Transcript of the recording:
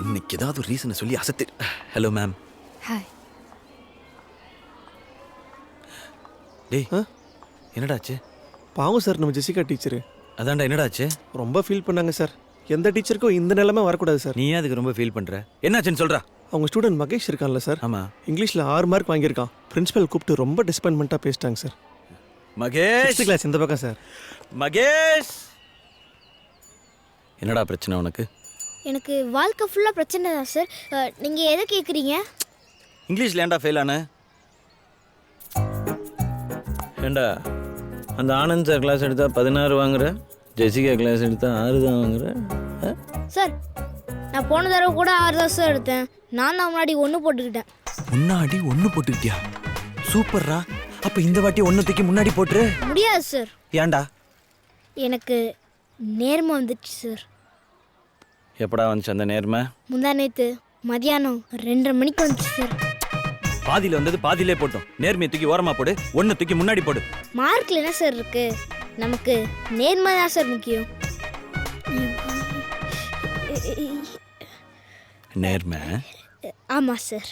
இன்னைக்கு ஏதாவது ஒரு ரீசனை சொல்லி அசத்து. Hello ma'am. ஹாய். டேய் என்னடாச்சு? பாவம் சார் நம்ம ஜெசிகா டீச்சரு. அதான்டா என்னடாச்சு? ரொம்ப ஃபீல் பண்ணாங்க சார். எந்த டீச்சருக்கும் இந்த நிலைமை வரக்கூடாது சார். நீ ஏன் அதுக்கு ரொம்ப ஃபீல் பண்ற? என்னாச்சுன்னு சொல்றா. அவங்க ஸ்டூடெண்ட் மகேஷ் இருக்கான்ல சார், ஆமா, இங்கிலீஷில் 6 மார்க் வாங்கியிருக்கான். பிரின்சிபல் கூப்பிட்டு ரொம்ப டிசப்பாயின்மெண்ட்டாக பேசிட்டாங்க சார். மகேஷ் கிளாஸ் இந்த பக்கம் சார். மகேஷ், என்னடா பிரச்சனை உனக்கு? எனக்கு வாழ்க்கை ஃபுல்லாக பிரச்சனை தான் சார். நீங்கள் எதை கேட்குறீங்க? இங்கிலீஷ்ல ஏன்டா ஃபெயில் ஆன? ஏண்டா அந்த ஆனந்த் சார் கிளாஸ் எடுத்தால் 16 வாங்குற, ஜெசிகா கிளாஸ் எடுத்தால் 6 தான் வாங்குற. சார் நான் போன தடவை கூட 6 தான் சார் எடுத்தேன். நான் தான் முன்னாடி 1 போட்டுக்கிட்டேன். முன்னாடி 1 போட்டுக்கிட்டியா? சூப்பர்ரா. அப்ப இந்த வாட்டி 1 தூக்கி முன்னாடி போட்டுரு. முடியாது சார். ஏன்டா? எனக்கு நேர்மை வந்துடுச்சு சார். எப்படா வந்துச்சு அந்த நேர்மை? முந்தா நேற்று மதியானம் 2:30 மணிக்கு வந்துச்சு சார். பாதியில வந்தது பாதியிலே போட்டோம். நேர்மையை தூக்கி ஓரமா போடு, 1 தூக்கி முன்னாடி போடு. மார்க்கில் என்ன சார் இருக்கு? நமக்கு நேர்மை தான் சார் முக்கியம். நேர்மை. ஆமாம் சார்.